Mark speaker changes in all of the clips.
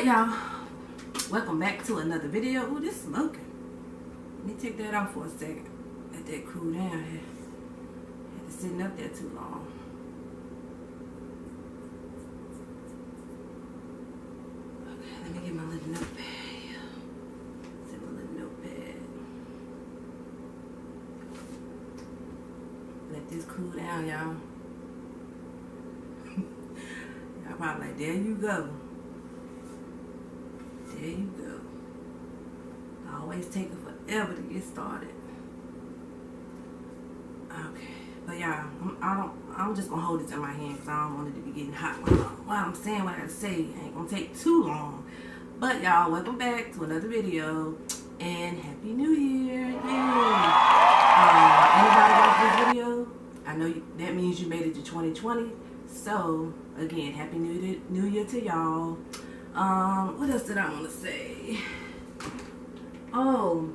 Speaker 1: y'all, welcome back to another video. Ooh, this smoking. Let me take that off for a second. Let that cool down here. Had to sitting up there too long. Okay, let me get my little notepad. Set my little notepad. Let this cool down, y'all. Y'all probably like, there you go. There you go. I always take it forever to get started. Okay, but y'all, I'm just gonna hold it in my hand because I don't want it to be getting hot while I'm saying what I gotta say. It ain't gonna take too long. But y'all, welcome back to another video and Happy New Year! Yay! Anybody like this video? I know that means you made it to 2020. So again, Happy New Year to y'all. What else did I want to say? Oh,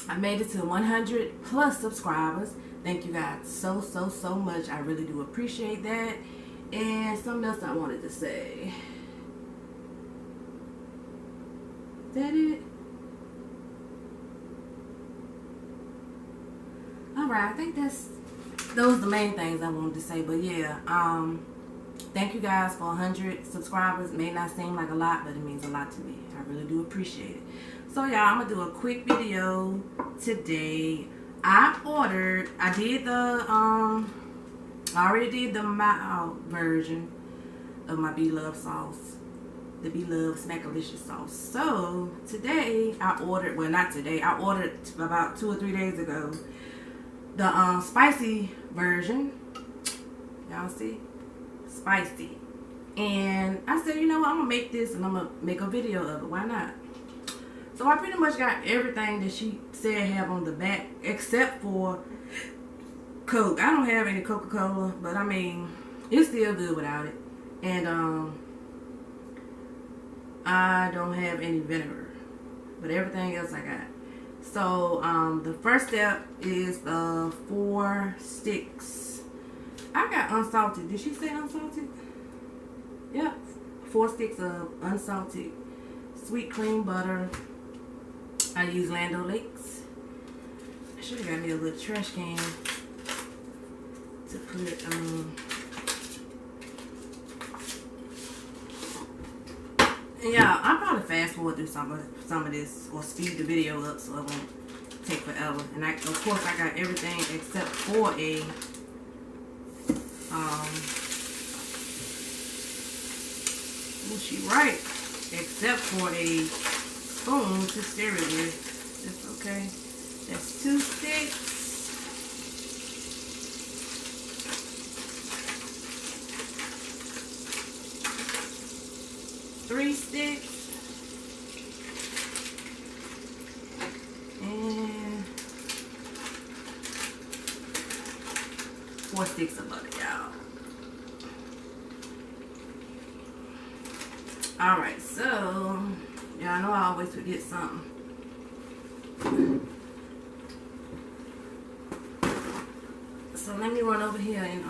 Speaker 1: I made it to 100 plus subscribers. Thank you guys so much. I really do appreciate that. And something else I wanted to say. Is that it? Alright, I think those are the main things I wanted to say. But yeah, thank you guys for 100 subscribers. It may not seem like a lot, but it means a lot to me. I really do appreciate it. So y'all, I'm gonna do a quick video today. I already did the mild version of my Blove'S sauce, the Blove'S Smackalicious sauce. So today I ordered, well not today, I ordered about 2 or 3 days ago the spicy version. Y'all see? Spicy. And I said, you know what, I'm gonna make this and I'm gonna make a video of it. Why not? So I pretty much got everything that she said have on the back except for Coke. I don't have any Coca-Cola, but I mean, it's still good without it. And I don't have any vinegar, but everything else I got. So the first step is 4 sticks. I got unsalted. Did she say unsalted? Yep. 4 sticks of unsalted sweet cream butter. I use Land O'Lakes. I should have got me a little trash can to put and yeah, I'll probably fast forward through some of this or speed the video up so it won't take forever. And of course I got everything except for a was she right? Except for a spoon to stir it with. That's okay. That's 2 sticks. 3 sticks. And 4 sticks of butter, y'all. Alright, so yeah, I know I always forget something. So let me run over here and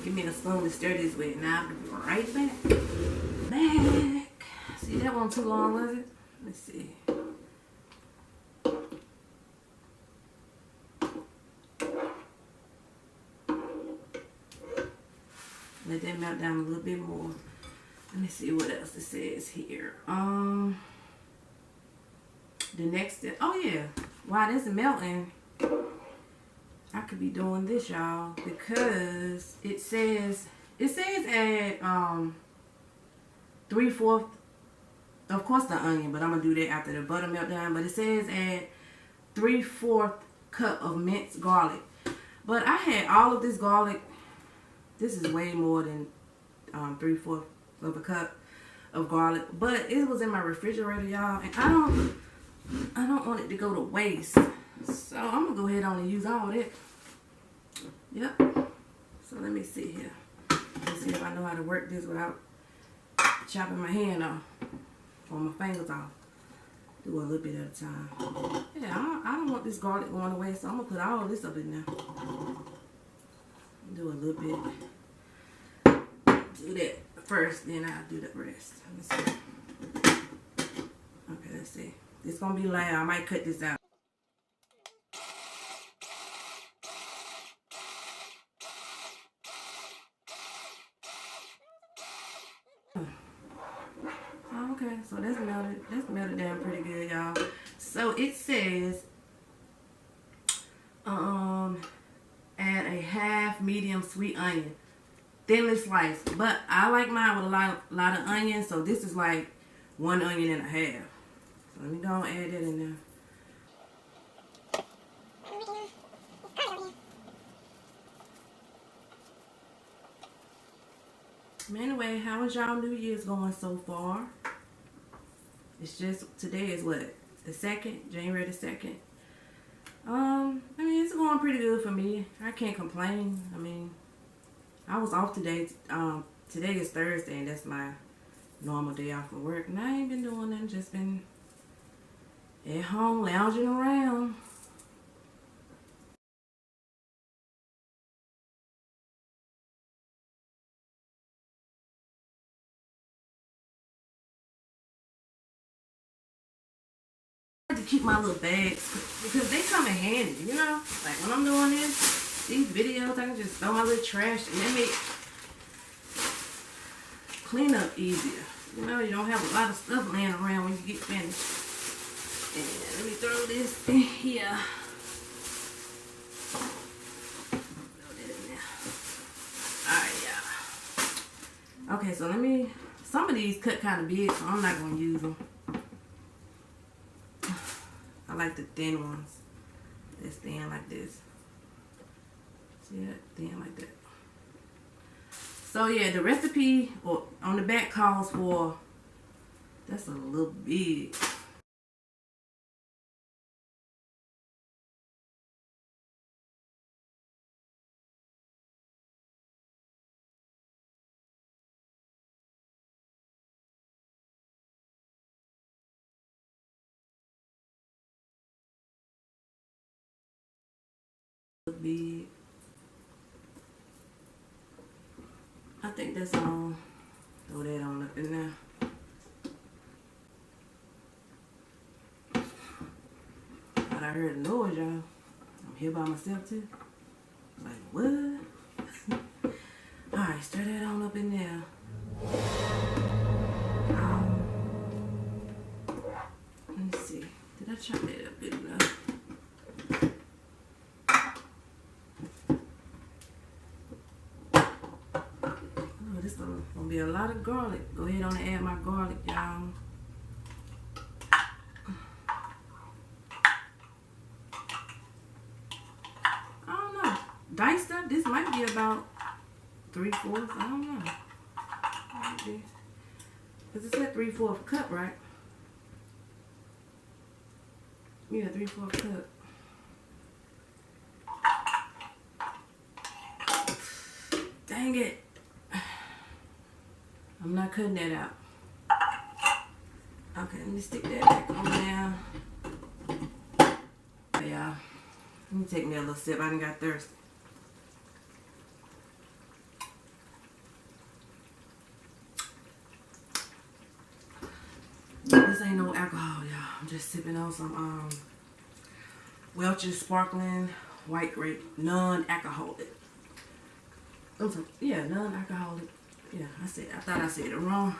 Speaker 1: give me a spoon to stir this with, and I'll be right back. See, that one too long, was it? Let's see. Let that melt down a little bit more. Let me see what else it says here. The next step. Oh yeah, while this is melting, I could be doing this, y'all, because it says add 3/4, of course the onion, but I'm gonna do that after the butter melt down. But it says add 3/4 cup of minced garlic. But I had all of this garlic. This is way more than 3/4 of a cup of garlic, but it was in my refrigerator, y'all, and I don't want it to go to waste. So I'm gonna go ahead on and use all that. Yep. So let me see here. Let's see if I know how to work this without chopping my hand off or my fingers off. Do a little bit at a time. Yeah, I don't want this garlic going away, so I'm gonna put all this up in there. Do a little bit. do that first, then I'll do the rest. Let me see. Okay, let's see. It's gonna be loud. I might cut this out. Okay, so that's melted. That's melted down pretty good, y'all. So it says, add a half medium sweet onion, thinly sliced. But I like mine with a lot of onion, so this is like 1 onion and a half. So let me go and add that in there. Anyway, how is y'all New Year's going so far? It's just, today is what? The 2nd? January the 2nd. I mean, it's going pretty good for me. I can't complain. I mean, I was off today. Today is Thursday, and that's my normal day off from work. And I ain't been doing nothing, just been at home lounging around. To keep my little bags because they come in handy, you know. Like when I'm doing these videos, I can just throw my little trash and they make clean up easier. You know, you don't have a lot of stuff laying around when you get finished. And let me throw this in here. Throw that in there. Alright, y'all. Okay, so some of these cut kind of big, so I'm not going to use them. I like the thin ones. It's thin like this. See that? Thin like that. So yeah, the recipe on the back calls for, that's a little big. Big. I think that's all. Throw that on up in there. But I heard a noise, y'all. I'm here by myself too. Like what? Alright, stir that on up in there. Let me see. Did I chop that up good enough? This gonna be a lot of garlic. Go ahead on and add my garlic, y'all. I don't know. Diced up, this might be about 3/4. I don't know. Because it said 3/4 cup, right? Yeah, 3/4 cup. Dang it. I'm not cutting that out. Okay, let me stick that back on there. Okay, y'all. Let me take me a little sip. I done got thirsty. This ain't no alcohol, y'all. I'm just sipping on some Welch's sparkling white grape, non-alcoholic. Yeah, non-alcoholic. Yeah, I thought I said it wrong.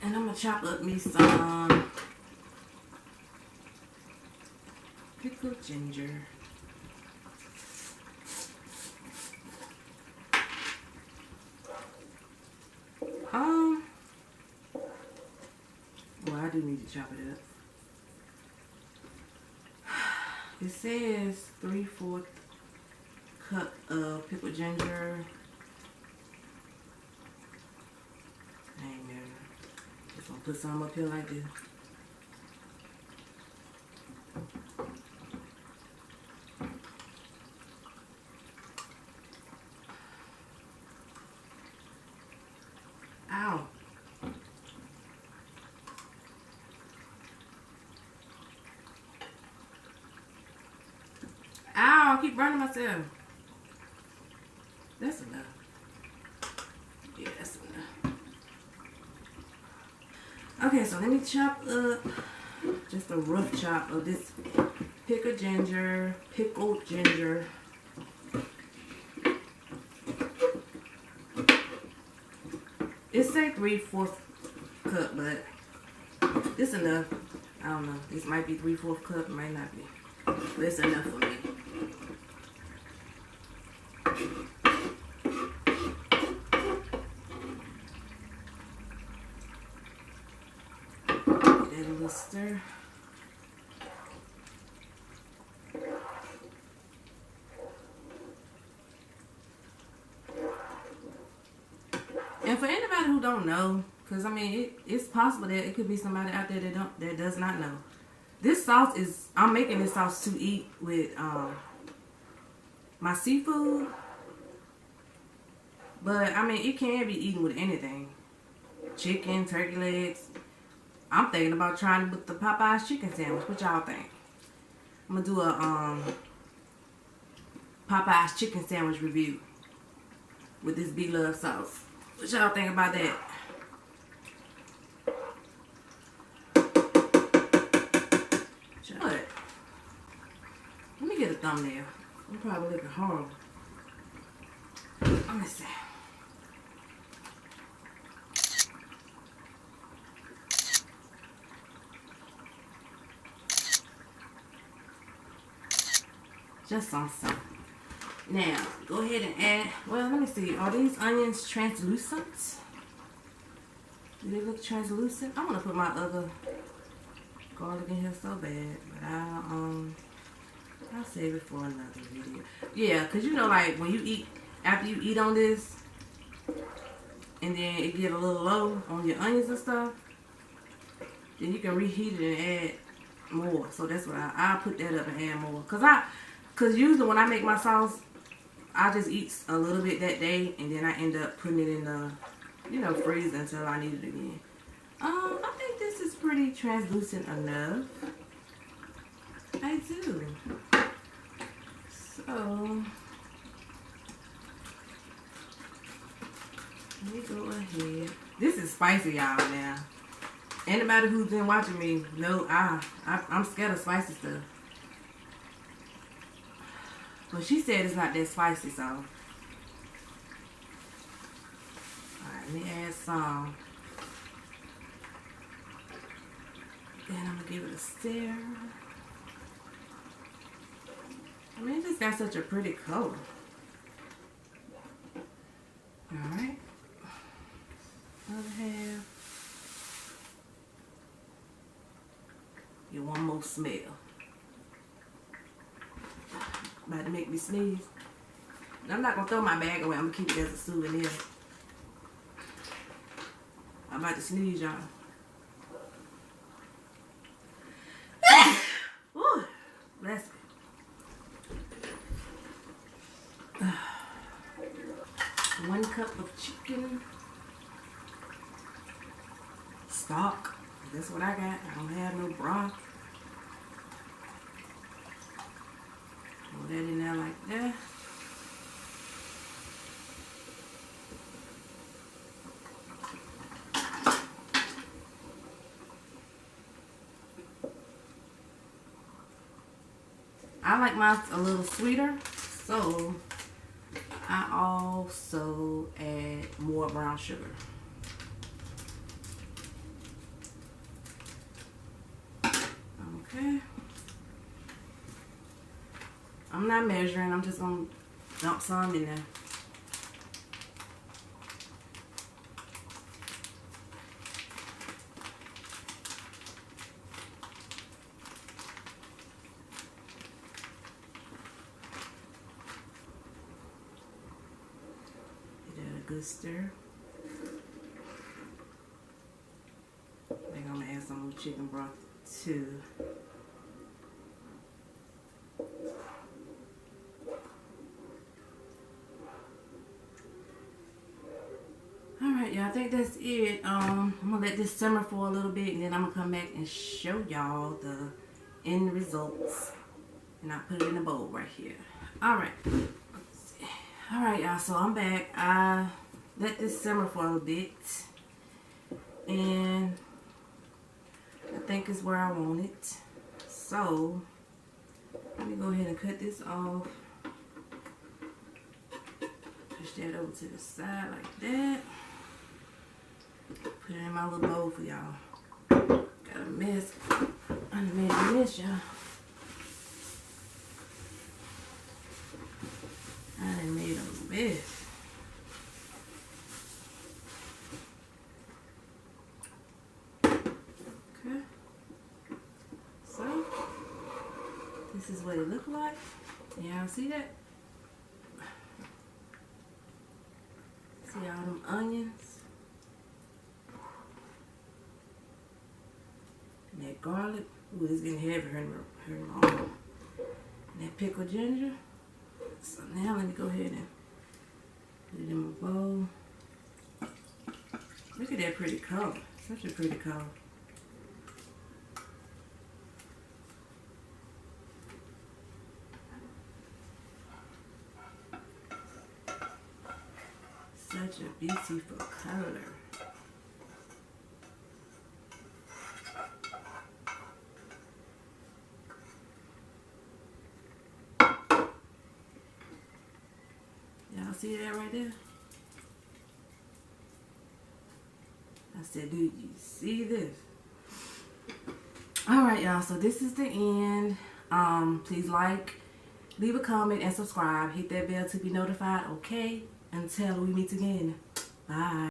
Speaker 1: And I'm gonna chop up me some pickled ginger. Well, I do need to chop it up. It says 3/4 cup of pickled ginger. Amen. Just gonna put some up here like this. Ow. Ow, I keep burning myself. That's enough. Yeah, that's enough. Okay, so let me chop up just a rough chop of this pickled ginger. It say 3/4 cup, but it's enough. I don't know. This might be 3/4 cup, might not be. But it's enough for me. Get that a little stir. And for anybody who don't know, because I mean, it's possible that it could be somebody out there that does not know. This sauce is, I'm making this sauce to eat with my seafood. But I mean, it can be eaten with anything. Chicken, turkey legs. I'm thinking about trying it with the Popeye's chicken sandwich. What y'all think? I'm gonna do a Popeye's chicken sandwich review with this Blove'S sauce. What y'all think about that? What? Let me get a thumbnail. I'm probably looking horrible. Let me see. Just some salt. Now, go ahead and add, well, let me see. Are these onions translucent? Do they look translucent? I want to put my other garlic in here so bad, but I'll save it for another video. Yeah, because you know, like, when you eat, after you eat on this, and then it get a little low on your onions and stuff, then you can reheat it and add more. So that's what I'll put that up and add more. Because usually when I make my sauce, I just eat a little bit that day, and then I end up putting it in the, freezer until I need it again. I think this is pretty translucent enough. I do. So, let me go ahead. This is spicy, y'all, now. Anybody who's been watching me know I'm scared of spicy stuff. But she said it's not that spicy, so. Alright, let me add some. Then I'm going to give it a stir. I mean, it just got such a pretty color. Alright. Other half. Get one more smell. About to make me sneeze. I'm not going to throw my bag away. I'm going to keep it as a souvenir. I'm about to sneeze, y'all. Ooh, bless me. 1 cup of chicken stock. That's what I got. I don't have no broth. Put that in there like that. I like mine a little sweeter, so I also add more brown sugar. Okay. I'm not measuring, I'm just going to dump some in there. Good stir. I think I'm gonna add some more chicken broth too. Alright, y'all, I think that's it. I'm gonna let this simmer for a little bit, and then I'm gonna come back and show y'all the end results. And I put it in a bowl right here. Alright. Alright, y'all. So I'm back. I let this simmer for a little bit. And I think it's where I want it. So let me go ahead and cut this off. Push that over to the side like that. Put it in my little bowl for y'all. Got a mess. I done made a mess, y'all. I done made a mess. Okay. So, this is what it look like. Y'all see that? See all them onions? And that garlic. Ooh, it's getting heavy here in my arm. And that pickled ginger. So now let me go ahead and put it in my bowl. Look at that pretty color. Such a pretty color. Such a beautiful color. Y'all see that right there? I said, do you see this? Alright, y'all. So this is the end. Please like, leave a comment, and subscribe. Hit that bell to be notified, okay? Until we meet again. Bye.